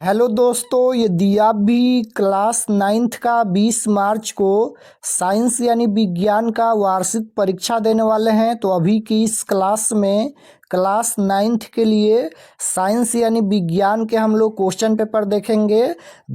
Hello दोस्तों, यदि आप भी क्लास 9th का 20 मार्च को साइंस यानी विज्ञान का वार्षिक परीक्षा देने वाले हैं तो अभी की इस क्लास में क्लास 9th के लिए साइंस यानी विज्ञान के हम लोग क्वेश्चन पेपर देखेंगे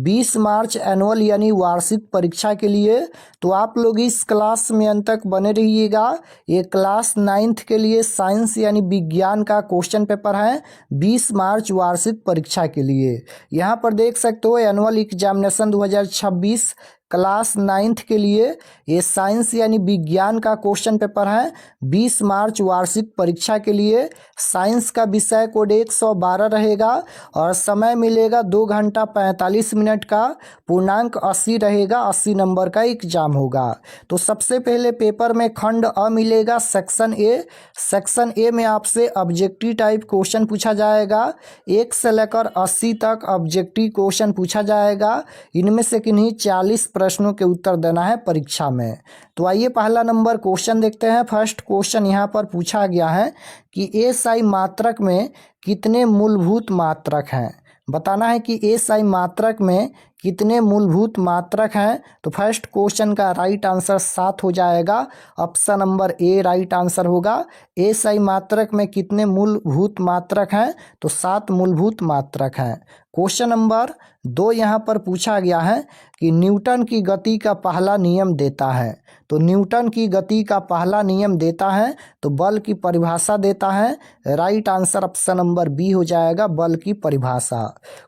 20 मार्च एनुअल यानी वार्षिक परीक्षा के लिए। तो आप लोग इस क्लास में अंत तक बने रहिएगा। ये क्लास 9th के लिए साइंस यानी विज्ञान का क्वेश्चन पेपर है 20 मार्च वार्षिक परीक्षा के लिए। यहाँ पर देख सकते हो एनुअल एग्जामिनेशन 2026 क्लास 9th के लिए ये साइंस यानी विज्ञान का क्वेश्चन पेपर है 20 मार्च वार्षिक परीक्षा के लिए। साइंस का विषय कोड 112 रहेगा और समय मिलेगा 2 घंटा 45 मिनट का। पूर्णांक 80 रहेगा, 80 नंबर का एग्जाम होगा। तो सबसे पहले पेपर में खंड अ मिलेगा सेक्शन ए। सेक्शन ए में आपसे ऑब्जेक्टिव टाइप क्वेश्चन पूछा जाएगा। 1 से लेकर 80 तक ऑब्जेक्टिव क्वेश्चन पूछा जाएगा। इनमें से किन्हीं 40 प्रश्नों के उत्तर देना है परीक्षा में। तो आइए पहला नंबर क्वेश्चन देखते हैं। फर्स्ट क्वेश्चन यहाँ पर पूछा गया है कि एसआई मात्रक में कितने मूलभूत मात्रक हैं। बताना है कि एसआई मात्रक में कितने मूलभूत मात्रक हैं। तो फर्स्ट क्वेश्चन का राइट आंसर 7 हो जाएगा। ऑप्शन नंबर ए राइट आंसर होगा। एसआई मात्रक में कितने मूलभूत मात्रक हैं, तो 7 मूलभूत मात्रक हैं। क्वेश्चन नंबर 2 यहाँ पर पूछा गया है कि न्यूटन की गति का पहला नियम देता है। तो न्यूटन की गति का पहला नियम देता है तो बल की परिभाषा देता है। Right answer option number B हो जाएगा, बल की परिभाषा।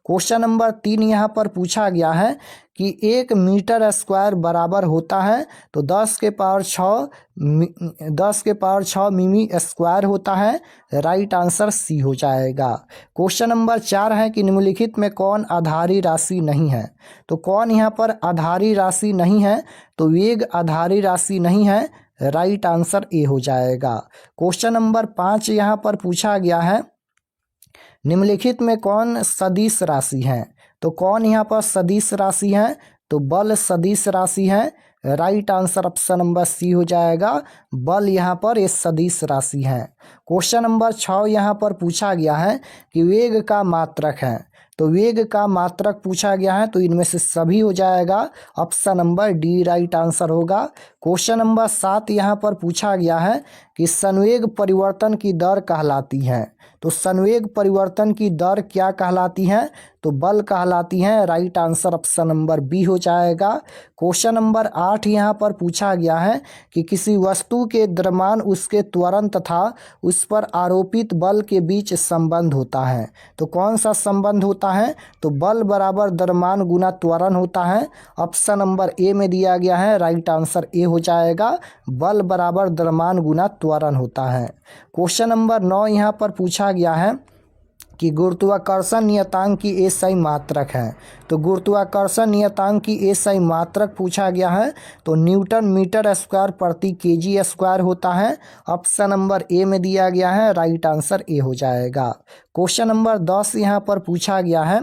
क्वेश्चन नंबर 3 यहाँ पर पूछा गया है कि 1 मीटर स्क्वायर बराबर होता है तो 10 के पावर 6 मिमी स्क्वायर होता है। राइट आंसर सी हो जाएगा। क्वेश्चन नंबर 4 है कि निम्नलिखित में कौन आधारी राशि नहीं है। तो कौन यहाँ पर आधारी राशि नहीं है, तो वेग आधारी राशि नहीं है। राइट आंसर ए हो जाएगा। क्वेश्चन नंबर 5 यहाँ पर पूछा गया है निम्नलिखित में कौन सदिश राशि है। तो कौन यहाँ पर सदिश राशि है, तो बल सदिश राशि है। Right answer option number C हो जाएगा, बल यहाँ पर ये सदिश राशि है। क्वेश्चन नंबर 6 यहाँ पर पूछा गया है कि वेग का मात्रक है। तो वेग का मात्रक पूछा गया है तो इनमें से सभी हो जाएगा। Option number D right answer होगा। क्वेश्चन नंबर 7 यहाँ पर पूछा गया है कि संवेग परिवर्तन की दर कहलाती है। तो संवेग परिवर्तन की दर क्या कहलाती है, तो बल कहलाती है। Right answer option number B हो जाएगा। क्वेश्चन नंबर 8 यहाँ पर पूछा गया है कि किसी वस्तु के द्रव्यमान उसके त्वरण तथा उस पर आरोपित बल के बीच संबंध होता है। तो कौन सा संबंध होता है, तो बल बराबर द्रव्यमान गुना त्वरण होता है। ऑप्शन नंबर ए में दिया गया है। राइट आंसर ए हो जाएगा, बल बराबर द्रव्यमान गुना त्वरण होता है। क्वेश्चन नंबर 9 यहाँ पर पूछा गया है कि गुरुत्वाकर्षण नियतांक की एसआई मात्रक है। तो गुरुत्वाकर्षण नियतांक की एसआई मात्रक पूछा गया है तो न्यूटन मीटर स्क्वायर प्रति केजी स्क्वायर होता है। ऑप्शन नंबर ए में दिया गया है। राइट आंसर ए हो जाएगा। क्वेश्चन नंबर 10 यहाँ पर पूछा गया है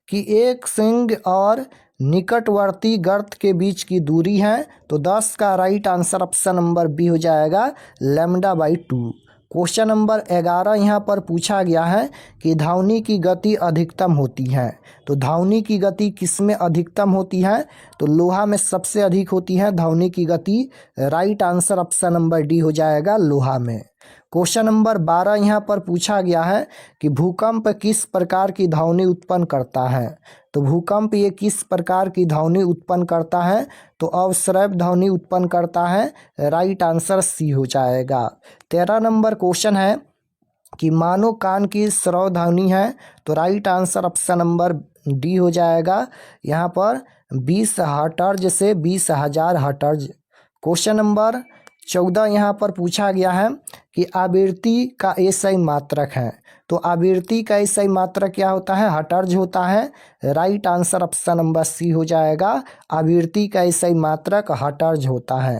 कि एक सिंह और निकटवर्ती गर्त के बीच की दूरी है। तो 10 का right answer option number B हो जाएगा, λ/2। क्वेश्चन नंबर 11 यहाँ पर पूछा गया है कि धावनी की गति अधिकतम होती है। तो धावनी की गति किस में अधिकतम होती है, तो लोहा में सबसे अधिक होती है धावनी की गति। Right answer option number D हो जाएगा, लोहा में। क्वेश्चन नंबर 12 यहाँ पर पूछा गया है कि भूकंप किस प्रकार की ध्वनि उत्पन्न करता है। तो भूकंप ये किस प्रकार की ध्वनि उत्पन्न करता है, तो अवश्रव्य ध्वनि उत्पन्न करता है। राइट आंसर सी हो जाएगा। 13 नंबर क्वेश्चन है कि मानव कान की श्रव्य ध्वनि है। तो right answer option number D हो जाएगा, यहाँ पर 20 हर्ट्ज से 20,000 हर्ट्ज। क्वेश्चन नंबर 14 यहाँ पर पूछा गया है कि आवृत्ति का एसआई मात्रक है। तो आवृत्ति का एसआई मात्रक क्या होता है, हर्ट्ज होता है। Right answer option number C हो जाएगा, आवृत्ति का एसआई मात्रक हर्ट्ज होता है।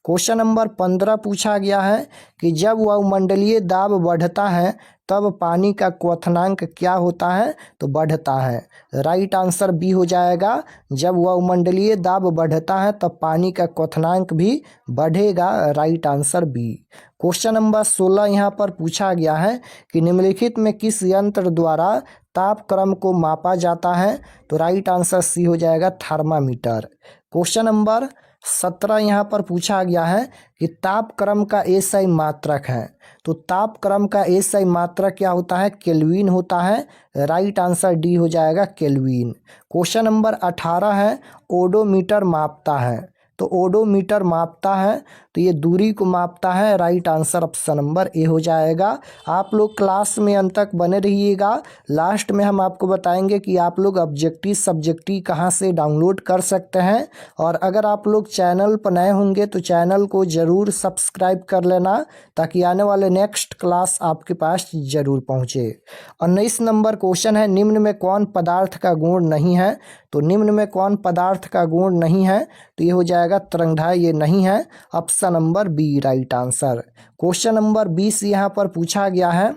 क्वेश्चन नंबर 15 पूछा गया है कि जब वायुमंडलीय दाब बढ़ता है तब पानी का क्वथनांक क्या होता है? तो बढ़ता है। राइट आंसर बी हो जाएगा। जब वायुमंडलीय दाब बढ़ता है तब पानी का क्वथनांक भी बढ़ेगा। Right answer B. Question number 16 यहाँ पर पूछा गया है कि निम्नलिखित में किस यंत्र द्वारा तापक्रम को मापा जाता है? तो राइट आंसर सी हो जाएगा, थर्मामीटर। क्वेश्चन नंबर 17 यहाँ पर पूछा गया है कि तापक्रम का एसआई मात्रक है। तो तापक्रम का एसआई मात्रक क्या होता है? केल्विन होता है। राइट आंसर डी हो जाएगा, केल्विन। क्वेश्चन नंबर 18 है, ओडोमीटर मापता है। तो ओडोमीटर मापता है तो ये दूरी को मापता है। राइट आंसर ऑप्शन नंबर ए हो जाएगा। आप लोग क्लास में अंत तक बने रहिएगा। लास्ट में हम आपको बताएंगे कि आप लोग ऑब्जेक्टिव सब्जेक्टिव कहाँ से डाउनलोड कर सकते हैं। और अगर आप लोग चैनल पर नए होंगे तो चैनल को ज़रूर सब्सक्राइब कर लेना, ताकि आने वाले नेक्स्ट क्लास आपके पास ज़रूर पहुँचे। 19 नंबर क्वेश्चन है, निम्न में कौन पदार्थ का गुण नहीं है? तो निम्न में कौन पदार्थ का गुण नहीं है? तो ये हो जाएगा तरंगधाय, ये नहीं है। Option number B right answer. Question number 20 यहाँ पर पूछा गया है।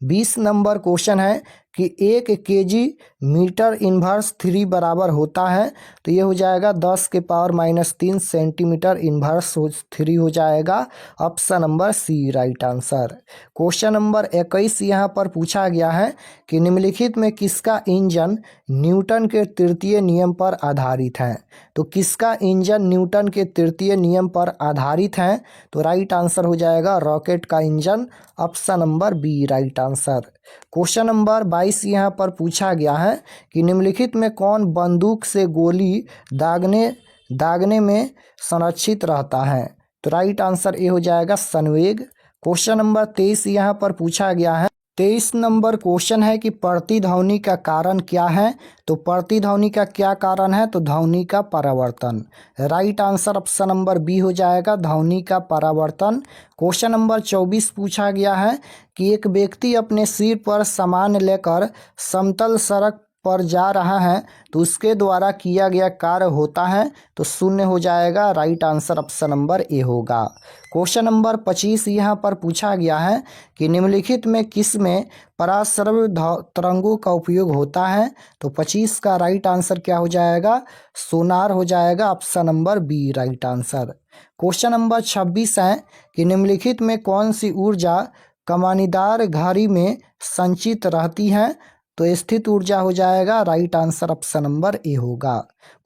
20 नंबर क्वेश्चन है कि 1 kg मीटर इन्वर्स 3 बराबर होता है। तो ये हो जाएगा 10 के पावर -3 सेंटीमीटर इन्वर्स 3 हो जाएगा। Option number C right answer. Question number 21 यहाँ पर पूछा गया है कि निम्नलिखित में किसका इंजन न्यूटन के तृतीय नियम पर आधारित है? तो किसका इंजन न्यूटन के तृतीय नियम पर आधारित है? तो राइट आंसर हो जाएगा रॉकेट का engine. Option number B right answer. Question number 22 यहाँ पर पूछा गया है कि निम्नलिखित में कौन बंदूक से गोली दागने में संरक्षित रहता है? तो राइट आंसर ए हो जाएगा, संवेग। क्वेश्चन नंबर 23 यहाँ पर पूछा गया है। 23 नंबर क्वेश्चन है कि प्रतिध्वनि का कारण क्या है? तो प्रतिध्वनि का क्या कारण है? तो ध्वनि का परावर्तन। Right answer option number B हो जाएगा, ध्वनि का परावर्तन। क्वेश्चन नंबर 24 पूछा गया है कि एक व्यक्ति अपने सिर पर सामान लेकर समतल सड़क पर जा रहा है तो उसके द्वारा किया गया कार्य होता है। तो शून्य हो जाएगा। Right answer option number A होगा। क्वेश्चन नंबर 25 यहाँ पर पूछा गया है कि निम्नलिखित में किस में पराश्रव्य तरंगों का उपयोग होता है? तो 25 का राइट आंसर क्या हो जाएगा? सोनार हो जाएगा। Option number B right answer. Question number 26 है कि निम्नलिखित में कौन सी ऊर्जा कमानीदार घड़ी में संचित रहती है? तो स्थित ऊर्जा हो जाएगा। Right answer option number A होगा।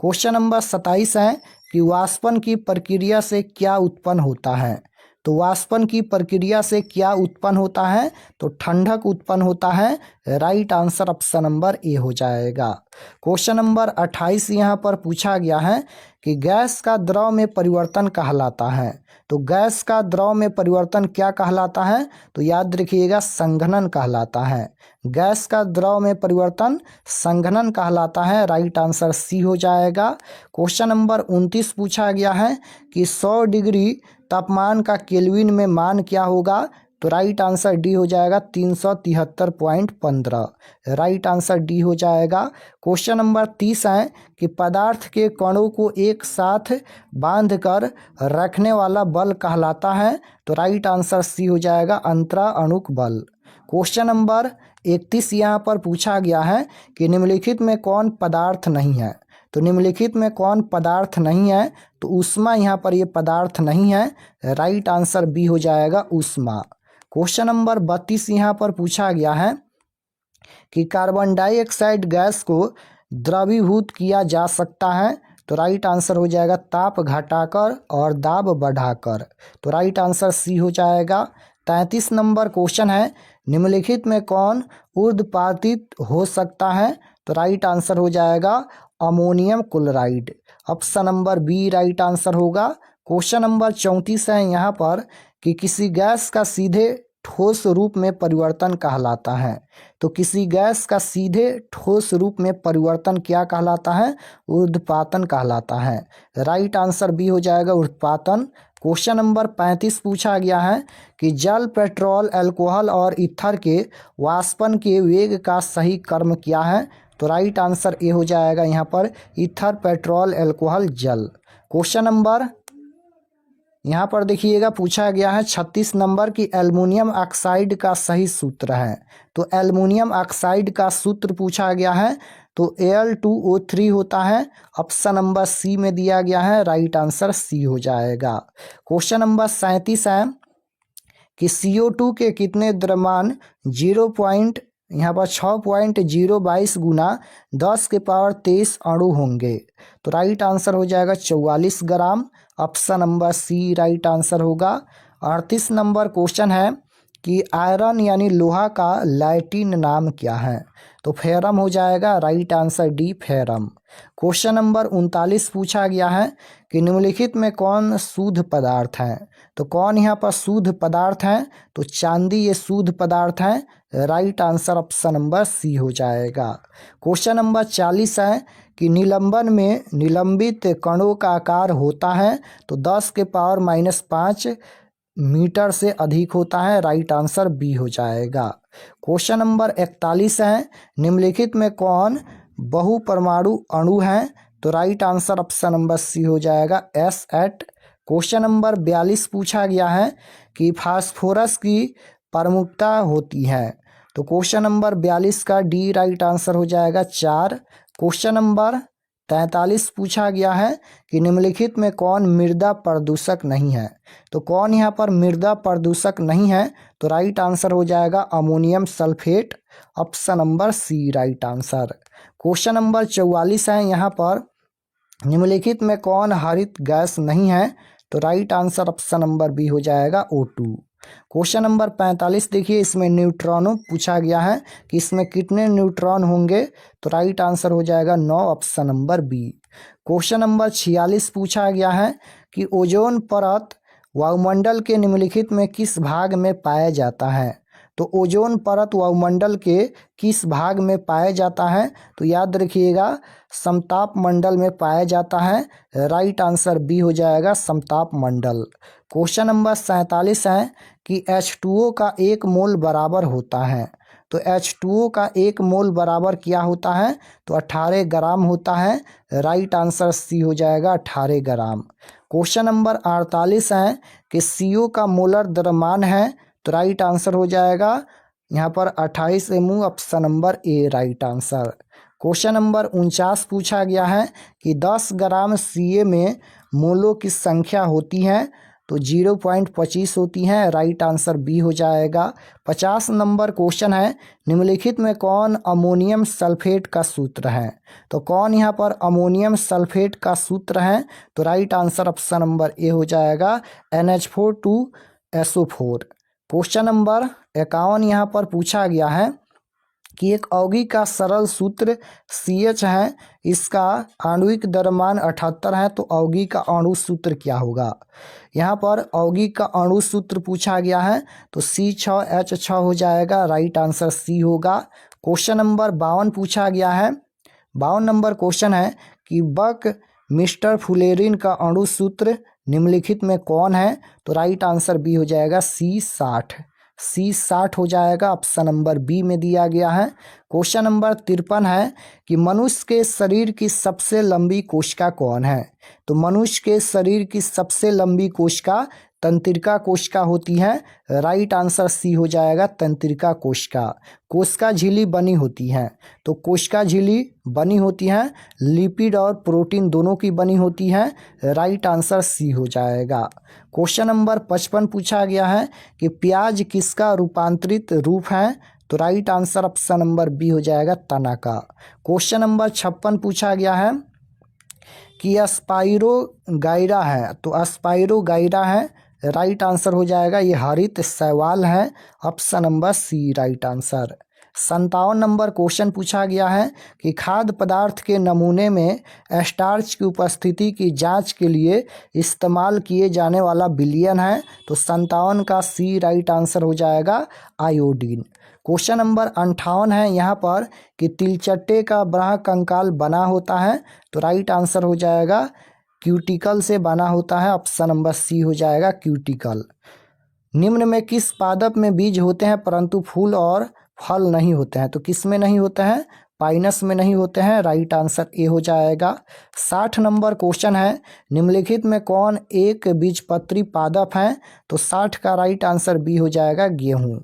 क्वेश्चन नंबर 27 है कि वाष्पन की प्रक्रिया से क्या उत्पन्न होता है? तो वाष्पन की प्रक्रिया से क्या उत्पन्न होता है? तो ठंडक उत्पन्न होता है। राइट आंसर ऑप्शन नंबर ए हो जाएगा। क्वेश्चन नंबर 28 यहाँ पर पूछा गया है कि गैस का द्रव में परिवर्तन कहलाता है। तो गैस का द्रव में परिवर्तन क्या कहलाता है? तो याद रखिएगा, संघनन कहलाता है। गैस का द्रव में परिवर्तन संघनन कहलाता है। राइट आंसर सी हो जाएगा। क्वेश्चन नंबर 29 पूछा गया है कि 100 डिग्री तापमान का केल्विन में मान क्या होगा? तो राइट आंसर डी हो जाएगा, 373.15। राइट आंसर डी हो जाएगा। क्वेश्चन नंबर 30 है कि पदार्थ के कणों को एक साथ बांधकर रखने वाला बल कहलाता है। तो राइट आंसर सी हो जाएगा, अंतराअणुक बल। क्वेश्चन नंबर 31 यहाँ पर पूछा गया है कि निम्नलिखित में कौन पदार्थ नहीं है? तो निम्नलिखित में कौन पदार्थ नहीं है? तो ऊष्मा यहाँ पर ये पदार्थ नहीं है। राइट आंसर बी हो जाएगा, ऊष्मा। क्वेश्चन नंबर 32 यहाँ पर पूछा गया है कि कार्बन डाइऑक्साइड गैस को द्रवीभूत किया जा सकता है। तो राइट आंसर हो जाएगा, ताप घटाकर और दाब बढ़ाकर। तो राइट आंसर सी हो जाएगा। 33 नंबर क्वेश्चन है, निम्नलिखित में कौन ऊर्ध्वपातित हो सकता है? तो राइट आंसर हो जाएगा, ammonium chloride. Option number B right answer होगा। क्वेश्चन नंबर 34 है यहाँ पर कि किसी गैस का सीधे ठोस रूप में परिवर्तन कहलाता है। तो किसी गैस का सीधे ठोस रूप में परिवर्तन क्या कहलाता है? ऊर्ध्वपातन कहलाता है। राइट आंसर बी हो जाएगा, ऊर्ध्वपातन। क्वेश्चन नंबर 35 पूछा गया है कि जल, पेट्रोल, अल्कोहल और ईथर के वाष्पन के वेग का सही क्रम क्या है? तो राइट आंसर ए हो जाएगा यहाँ पर, ईथर, पेट्रोल, अल्कोहल, जल। क्वेश्चन नंबर यहाँ पर देखिएगा पूछा गया है 36 नंबर की एल्युमिनियम ऑक्साइड का सही सूत्र है। तो एल्युमिनियम ऑक्साइड का सूत्र पूछा गया है तो Al2O3 होता है। ऑप्शन नंबर सी में दिया गया है, राइट आंसर सी हो जाएगा। क्वेश्चन नंबर 37 है कि CO2 के कितने द्रव्यमान 0. यहाँ पर 6.022 गुना 10 के पावर 23 अणु होंगे। तो राइट आंसर हो जाएगा 44 ग्राम। Option number C right answer होगा। 38 नंबर क्वेश्चन है कि आयरन यानी लोहा का लैटिन नाम क्या है? तो फेरम हो जाएगा, right answer D ferrum. Question number 39 पूछा गया है कि निम्नलिखित में कौन शुद्ध पदार्थ है? तो कौन यहाँ पर शुद्ध पदार्थ है? तो चांदी ये शुद्ध पदार्थ है, right answer option number C हो जाएगा। क्वेश्चन नंबर 40 है कि निलंबन में निलंबित कणों का आकार होता है तो 10 के पावर -5 मीटर से अधिक होता है, राइट आंसर बी हो जाएगा। क्वेश्चन नंबर 41 है निम्नलिखित में कौन बहुपरमाणु अणु है? तो right answer option number C हो जाएगा, S8। क्वेश्चन नंबर 42 पूछा गया है कि फास्फोरस की प्रमुखता होती है। तो क्वेश्चन नंबर 42 का डी राइट आंसर हो जाएगा 4। क्वेश्चन नंबर 43 पूछा गया है कि निम्नलिखित में कौन मृदा प्रदूषक नहीं है? तो कौन यहाँ पर मृदा प्रदूषक नहीं है? तो राइट आंसर हो जाएगा ammonium sulphate. Option number C right answer. Question number 44 है यहाँ पर निम्नलिखित में कौन हरित गैस नहीं है? तो right answer option number B हो जाएगा O2। क्वेश्चन नंबर 45 देखिए, इसमें न्यूट्रॉनों पूछा गया है कि इसमें कितने न्यूट्रॉन होंगे? तो राइट आंसर हो जाएगा 9, option number B. Question number 46 पूछा गया है कि ओजोन परत वायुमंडल के निम्नलिखित में किस भाग में पाया जाता है? तो ओजोन परत वायुमंडल के किस भाग में पाया जाता है? तो याद रखिएगा समताप मंडल में पाया जाता है, राइट आंसर बी हो जाएगा समताप मंडल। क्वेश्चन नंबर 47 है कि H2O का 1 मोल बराबर होता है। तो H2O का 1 मोल बराबर क्या होता है? तो 18 ग्राम होता है, राइट आंसर सी हो जाएगा 18 ग्राम। क्वेश्चन नंबर 48 है कि CO का मोलर द्रव्यमान है। तो राइट आंसर हो जाएगा यहाँ पर 28 MU, ऑप्शन नंबर ए राइट आंसर। क्वेश्चन नंबर 49 पूछा गया है कि 10 ग्राम Ca में मोलों की संख्या होती है। तो 0.25 होती है, राइट आंसर बी हो जाएगा। 50 नंबर क्वेश्चन है निम्नलिखित में कौन अमोनियम सल्फेट का सूत्र है? तो कौन यहाँ पर अमोनियम सल्फेट का सूत्र है? तो राइट आंसर ऑप्शन नंबर ए हो जाएगा NH4 2SO4। क्वेश्चन नंबर 51 यहाँ पर पूछा गया है कि एक यौगिक का सरल सूत्र CH है, इसका आणविक द्रव्यमान 78 है, तो यौगिक का अणु सूत्र क्या होगा? यहाँ पर यौगिक का अणु सूत्र पूछा गया है तो C6H6 हो जाएगा, राइट आंसर सी होगा। क्वेश्चन नंबर 52 पूछा गया है। 52 नंबर क्वेश्चन है कि बक मिस्टर फुलेरिन का अणु सूत्र निम्नलिखित में कौन है? तो राइट आंसर बी हो जाएगा C60 हो जाएगा, ऑप्शन नंबर बी में दिया गया है। क्वेश्चन नंबर 53 है कि मनुष्य के शरीर की सबसे लंबी कोशिका कौन है? तो मनुष्य के शरीर की सबसे लंबी कोशिका तंत्रिका कोशिका होती है, राइट आंसर सी हो जाएगा तंत्रिका कोशिका। कोशिका झिल्ली बनी होती है, तो कोशिका झिल्ली बनी होती है लिपिड और प्रोटीन दोनों की बनी होती है, राइट आंसर सी हो जाएगा। क्वेश्चन नंबर 55 पूछा गया है कि प्याज किसका रूपांतरित रूप है? तो right answer option number B हो जाएगा तना का। क्वेश्चन नंबर 56 पूछा गया है कि स्पाइरोगाइरा है, तो स्पाइरोगाइरा है, राइट आंसर हो जाएगा ये हरित शैवाल है, option number C right answer. 57 number question पूछा गया है कि खाद्य पदार्थ के नमूने में स्टार्च की उपस्थिति की जांच के लिए इस्तेमाल किए जाने वाला विलयन है, तो 57 का सी राइट आंसर हो जाएगा आयोडीन। क्वेश्चन नंबर 58 है यहाँ पर कि तिलचट्टे का बाह्य कंकाल बना होता है, तो राइट आंसर हो जाएगा क्यूटिकल से बना होता है, ऑप्शन नंबर सी हो जाएगा क्यूटिकल। निम्न में किस पादप में बीज होते हैं परंतु फूल और फल नहीं होते हैं? तो किस में नहीं होते हैं? पाइनस में नहीं होते हैं। राइट आंसर ए हो जाएगा। 60 नंबर क्वेश्चन है, निम्नलिखित में कौन एक बीजपत्री पादप है? तो 60 का राइट आंसर बी हो जाएगा, गेहूं।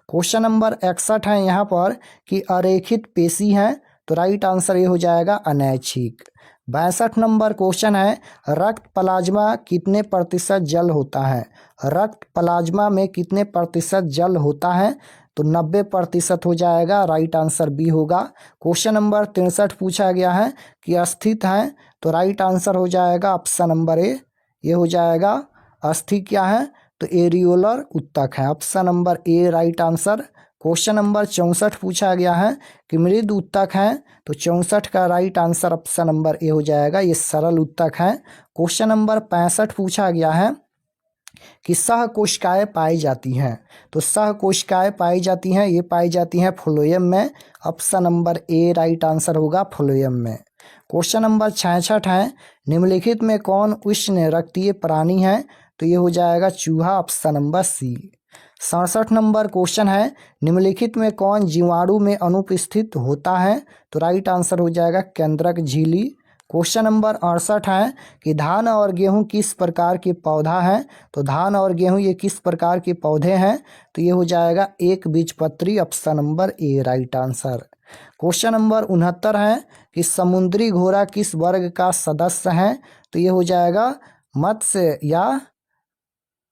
क्वेश्चन नंबर 61 है यहाँ पर कि अरेखित पेशी है, तो राइट आंसर ये हो जाएगा अनैच्छिक। 62 नंबर क्वेश्चन है, रक्त प्लाज्मा कितने प्रतिशत जल होता है? रक्त प्लाज्मा में कितने प्रतिशत जल होता है? तो 90% हो जाएगा। राइट आंसर बी होगा। क्वेश्चन नंबर 63 पूछा गया है कि अस्थित है, तो राइट आंसर हो जाएगा ऑप्शन नंबर ए, ये हो जाएगा। अस्थि क्या है? तो एरियोलर उत्तक है। ऑप्शन नंबर ए राइट आंसर। क्वेश्चन नंबर 64 पूछा गया है कि मृद उत्तक है, तो 64 का राइट आंसर ऑप्शन नंबर ए हो जाएगा, ये सरल उत्तक है। क्वेश्चन नंबर 65 पूछा गया है कि सहकोशिकाएं पाई जाती हैं, तो सहकोशिकाएं पाई जाती हैं, ये पाई जाती हैं फ्लोएम में। ऑप्शन नंबर ए राइट आंसर होगा, फ्लोएम में। क्वेश्चन नंबर 66 है, निम्नलिखित में कौन उष्ण रक्तीय प्राणी है? तो ये हो जाएगा चूहा। Option number C. 67 number question है, निम्नलिखित में कौन जीवाणु में अनुपस्थित होता है? तो राइट आंसर हो जाएगा केंद्रक झिल्ली। क्वेश्चन नंबर 68 है कि धान और गेहूं किस प्रकार के पौधा है? तो धान और गेहूं ये किस प्रकार के पौधे हैं? तो ये हो जाएगा एक बीजपत्री। ऑप्शन नंबर ए राइट आंसर। क्वेश्चन नंबर 69 है कि समुद्री घोड़ा किस वर्ग का सदस्य है? तो ये हो जाएगा मत्स्य या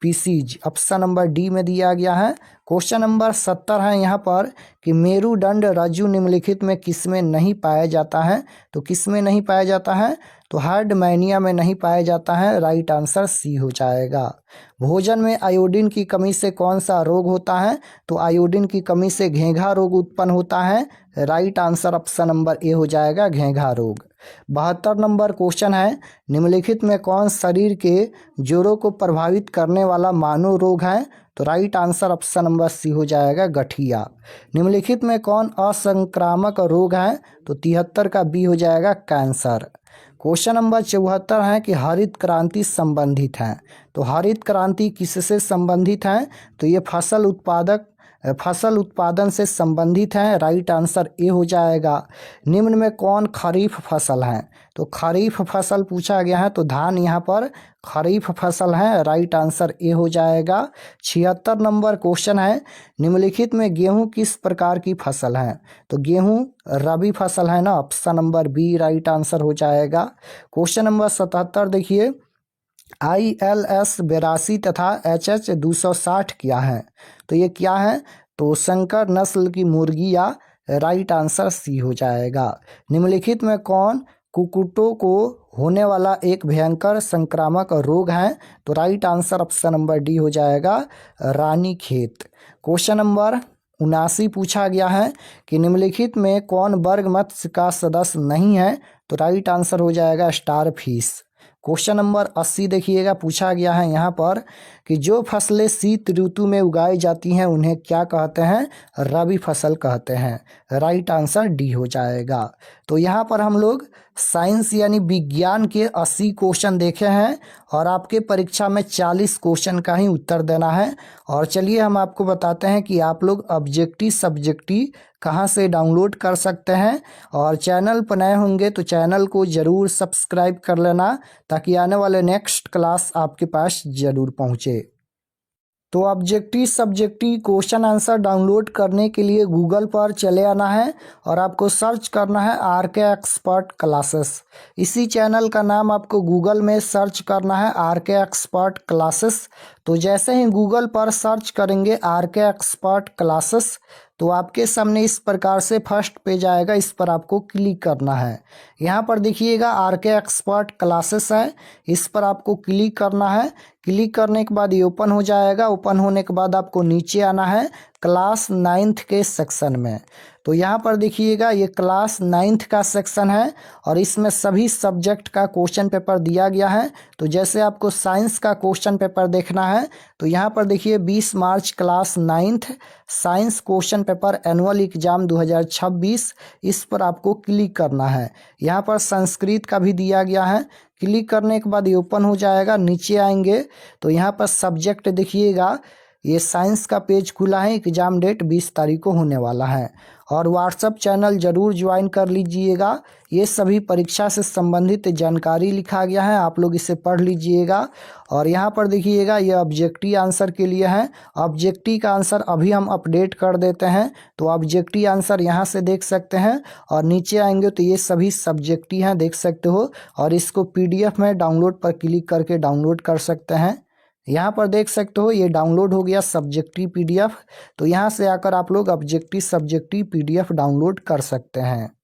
पीसीज। ऑप्शन नंबर डी में दिया गया है। क्वेश्चन नंबर 70 है यहाँ पर कि मेरुदंड रज्जु निम्नलिखित में किसमें नहीं पाया जाता है? तो किसमें नहीं पाया जाता है? तो हार्डमैनिया में नहीं पाया जाता है। राइट आंसर सी हो जाएगा। भोजन में आयोडीन की कमी से कौन सा रोग होता है? तो आयोडीन की कमी से घेंघा रोग उत्पन्न होता है। राइट आंसर ऑप्शन नंबर ए हो जाएगा, घेंघा रोग। 72 नंबर क्वेश्चन है, निम्नलिखित में कौन शरीर के जोड़ों को प्रभावित करने वाला मानव रोग है? तो right answer option number C हो जाएगा, गठिया। निम्नलिखित में कौन असंक्रामक रोग है? तो 73 का बी हो जाएगा, कैंसर। क्वेश्चन नंबर 74 है कि हरित क्रांति संबंधित है, तो हरित क्रांति किससे संबंधित है? तो ये फसल उत्पादन से संबंधित है। राइट आंसर ए हो जाएगा। निम्न में कौन खरीफ फसल है? तो खरीफ फसल पूछा गया है, तो धान यहाँ पर खरीफ फसल है। राइट आंसर ए हो जाएगा। 76 नंबर क्वेश्चन है, निम्नलिखित में गेहूं किस प्रकार की फसल है? तो गेहूं रबी फसल है ना। Option number B right answer हो जाएगा। क्वेश्चन नंबर 77 देखिए, ILS 82 तथा HH 260 क्या है? तो ये क्या है? तो संकर नस्ल की मुर्गी या राइट आंसर सी हो जाएगा। निम्नलिखित में कौन कुक्कुटों को होने वाला एक भयंकर संक्रामक रोग है? तो right answer option number D हो जाएगा, रानीखेत। क्वेश्चन नंबर 79 पूछा गया है कि निम्नलिखित में कौन वर्ग मत्स्य का सदस्य नहीं है? तो राइट आंसर हो जाएगा, स्टारफिश। क्वेश्चन नंबर 80 देखिएगा, पूछा गया है यहाँ पर कि जो फसलें शीत ऋतु में उगाई जाती हैं उन्हें क्या कहते हैं? रबी फसल कहते हैं। राइट आंसर डी हो जाएगा। तो यहाँ पर हम लोग साइंस यानी विज्ञान के 80 क्वेश्चन देखे हैं और आपके परीक्षा में 40 क्वेश्चन का ही उत्तर देना है। और चलिए हम आपको बताते हैं कि आप लोग ऑब्जेक्टिव सब्जेक्टिव कहाँ से डाउनलोड कर सकते हैं। और चैनल पर नए होंगे तो चैनल को ज़रूर सब्सक्राइब कर लेना, ताकि आने वाले नेक्स्ट क्लास आपके पास ज़रूर पहुँचे। तो objective subjective question answer download करने के लिए गूगल पर चले आना है और आपको सर्च करना है RK एक्सपर्ट क्लासेस। इसी चैनल का नाम आपको गूगल में सर्च करना है, RK एक्सपर्ट क्लासेस। तो जैसे ही गूगल पर सर्च करेंगे RK एक्सपर्ट क्लासेस, तो आपके सामने इस प्रकार से फर्स्ट पेज आएगा, इस पर आपको क्लिक करना है। यहाँ पर देखिएगा RK एक्सपर्ट क्लासेस है, इस पर आपको क्लिक करना है। क्लिक करने के बाद ये ओपन हो जाएगा। ओपन होने के बाद आपको नीचे आना है क्लास 9th के सेक्शन में। तो यहाँ पर देखिएगा ये क्लास 9th का सेक्शन है और इसमें सभी सब्जेक्ट का क्वेश्चन पेपर दिया गया है। तो जैसे आपको साइंस का क्वेश्चन पेपर देखना है तो यहाँ पर देखिए 20 March class 9th science question paper annual exam 2026, इस पर आपको क्लिक करना है। यहाँ पर संस्कृत का भी दिया गया है। क्लिक करने के बाद ये ओपन हो जाएगा। नीचे आएंगे तो यहाँ पर सब्जेक्ट देखिएगा, ये साइंस का पेज खुला है, एग्ज़ाम डेट 20 तारीख को होने वाला है। और व्हाट्सअप चैनल ज़रूर ज्वाइन कर लीजिएगा। ये सभी परीक्षा से संबंधित जानकारी लिखा गया है, आप लोग इसे पढ़ लीजिएगा। और यहाँ पर देखिएगा, ये ऑब्जेक्टिव आंसर के लिए है। ऑब्जेक्टिव का आंसर अभी हम अपडेट कर देते हैं, तो ऑब्जेक्टिव आंसर यहाँ से देख सकते हैं। और नीचे आएंगे तो ये सभी सब्जेक्टिव हैं, देख सकते हो। और इसको PDF में डाउनलोड पर क्लिक करके डाउनलोड कर सकते हैं। यहाँ पर देख सकते हो ये डाउनलोड हो गया सब्जेक्टिव PDF। तो यहाँ से आकर आप लोग ऑब्जेक्टिव सब्जेक्टिव PDF डाउनलोड कर सकते हैं।